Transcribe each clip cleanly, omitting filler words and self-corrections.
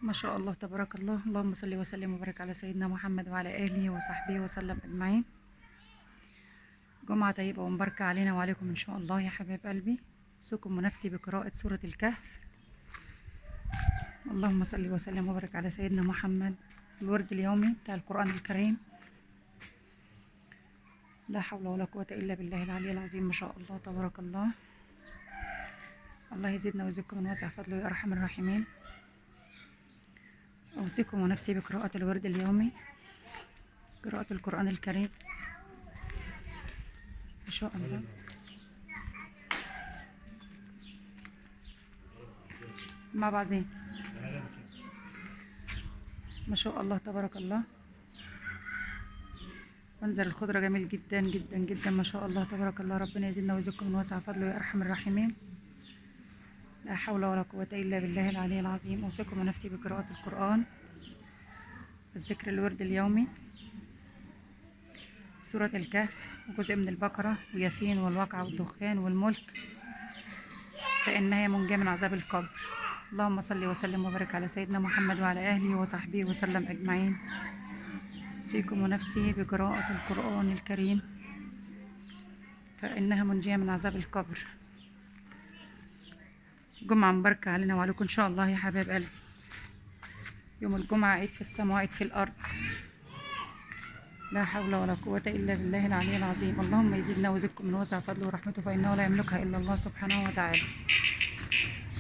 ما شاء الله تبارك الله. اللهم صل وسلم وبارك على سيدنا محمد وعلى آله وصحبه وسلم أجمعين. جمعة طيبة ومباركة علينا وعليكم إن شاء الله يا حبايب قلبي. أوصيكم ونفسي بقراءة سورة الكهف. اللهم صل وسلم وبارك على سيدنا محمد. الورد اليومي بتاع القرآن الكريم. لا حول ولا قوة إلا بالله العلي العظيم. ما شاء الله تبارك الله. الله يزيدنا ويزيدكم من واسع فضله يا أرحم الراحمين. أوصيكم ونفسي بقراءة الورد اليومي، قراءة القرآن الكريم إن شاء الله. مع بعضين. ما شاء الله تبارك الله. منظر الخضرة جميل جدا جدا جدا. ما شاء الله تبارك الله. ربنا يزيدنا ويزيدكم من واسع فضله يا أرحم الراحمين. لا حول ولا قوة إلا بالله العلي العظيم. أوصيكم ونفسي بقراءة القرآن، الذكر الورد اليومي، سورة الكهف وجزء من البقرة وياسين والواقعة والدخان والملك، فإنها منجاة من عذاب القبر. اللهم صل وسلم وبارك على سيدنا محمد وعلى آله وصحبه وسلم أجمعين. أوصيكم ونفسي بقراءة القرآن الكريم، فإنها منجية من عذاب القبر. جمعة مباركة علينا وعليكم إن شاء الله يا حبايب قلبي. يوم الجمعة عيد في السماء وعيد في الأرض. لا حول ولا قوة إلا بالله العلي العظيم. اللهم يزيدنا ويزيدكم من وسع فضله ورحمته، فإنه لا يملكها إلا الله سبحانه وتعالى.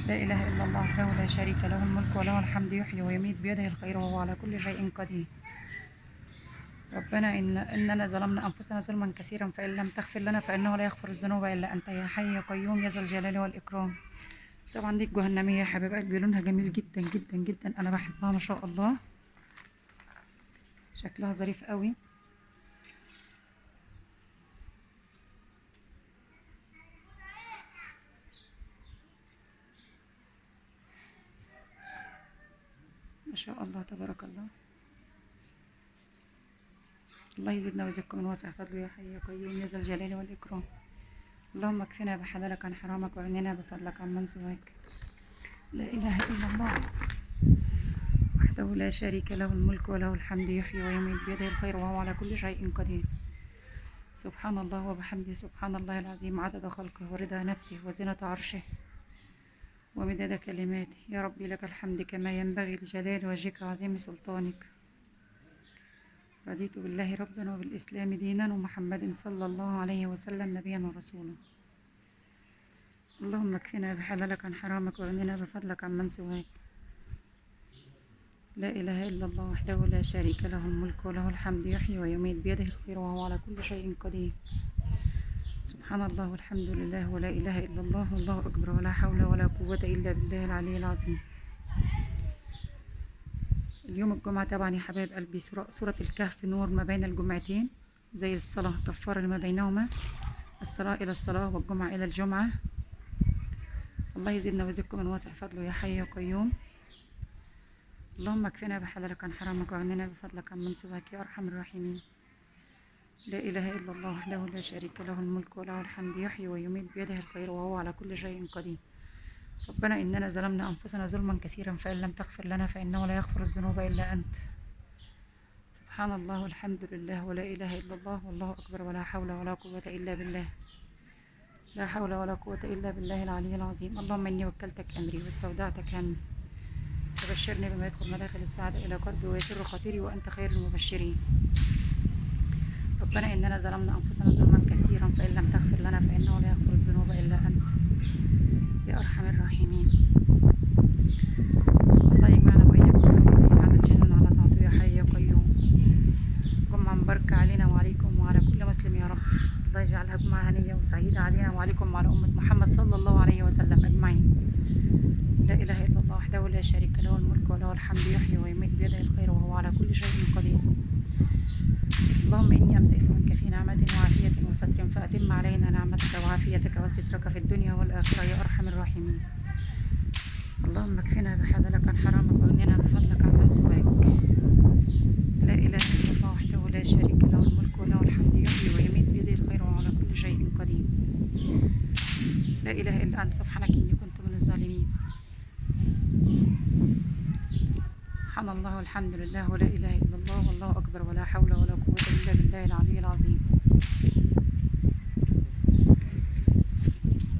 لا إله إلا الله وحده لا شريك له، الملك وله الحمد، يحيي ويميت بيده الخير وهو على كل شيء قدير. ربنا إننا ظلمنا أنفسنا ظلما كثيرا، فإن لم تغفر لنا فإنه لا يغفر الذنوب إلا أنت يا حي يا قيوم يا ذا الجلال والإكرام. طبعا دي الجهنمية يا حبايب قلبي، لونها جميل جدا جدا جدا. أنا بحبها ما شاء الله، شكلها ظريف قوي. ما شاء الله تبارك الله. الله يزيدنا ويزيدكم من واسع فضله يا حي يا قيوم يا ذا الجلال والإكرام. اللهم اكفنا بحلالك عن حرامك وأغننا بفضلك عن من سواك. لا إله إلا الله وحده لا شريك له، الملك وله الحمد، يحيي ويميت بيده الخير وهو على كل شيء قدير. سبحان الله وبحمده، سبحان الله العظيم، عدد خلقه ورضا نفسه وزنة عرشه ومداد كلماته. يا ربي لك الحمد كما ينبغي لجلال وجهك وعظيم سلطانك. رضيت بالله ربا وبالإسلام دينا ومحمد صلى الله عليه وسلم نبيا ورسولا. اللهم اكفنا بحلالك عن حرامك واغننا بفضلك عن من سواك. لا إله إلا الله وحده لا شريك له، الملك وله الحمد، يحيي ويميت بيده الخير وهو على كل شيء قدير. سبحان الله والحمد لله ولا إله إلا الله والله أكبر ولا حول ولا قوة إلا بالله العلي العظيم. اليوم الجمعة طبعا يا حبايب قلبي، سورة الكهف نور ما بين الجمعتين، زي الصلاة كفارة لما بينهما، الصلاة إلى الصلاة والجمعة إلى الجمعة. الله يزيدنا ويزيدكم من واسع فضله يا حي يا قيوم. اللهم اكفنا بحلالك عن حرامك واغننا بفضلك عن من سواك يا أرحم الراحمين. لا إله إلا الله وحده لا شريك له، الملك وله الحمد، يحيي ويميت بيده الخير وهو على كل شيء قدير. ربنا إننا ظلمنا أنفسنا ظلما كثيرا، فإن لم تغفر لنا فإنه لا يغفر الذنوب إلا أنت. سبحان الله والحمد لله ولا إله إلا الله والله أكبر ولا حول ولا قوة إلا بالله. لا حول ولا قوة إلا بالله العلي العظيم. اللهم إني وكلتك أمري واستودعتك عني، فبشرني بما يدخل مداخل السعادة إلى قلبي ويسر خاطري وأنت خير المبشرين. ربنا إننا ظلمنا أنفسنا ظلما كثيرا، فإن لم تغفر لنا فإنه لا يغفر الذنوب إلا أنت يا أرحم الراحمين. الله يجمعنا وإياكم يا رب في عدد الجنان على طاعته يا حي يا قيوم. جمعة مباركة علينا وعليكم وعلى كل مسلم يا رب. الله يجعلها جمعة هنية وسعيدة علينا وعليكم وعلى أمة محمد صلى الله عليه وسلم أجمعين. لا إله إلا الله وحده لا شريك له، الملك وله الحمد، يحيي ويميت بيده الخير وهو على كل شيء قدير. اللهم إني أمسيت منك في نعمة وعافية وستر، فأتم علينا نعمتك وعافيتك وسترك في الدنيا والآخرة يا أرحم الراحمين. اللهم اكفنا بحلالك عن حرامك واغننا بفضلك عن من سواك. لا إله إلا الله وحده لا شريك له، الملك وله الحمد، يحيي ويميت بيده الخير وهو على كل شيء قدير. لا إله إلا أنت سبحانك إني كنت من الظالمين. سبحان الله والحمد لله ولا إله إلا الله والله أكبر ولا حول ولا قوة إلا بالله العلي العظيم.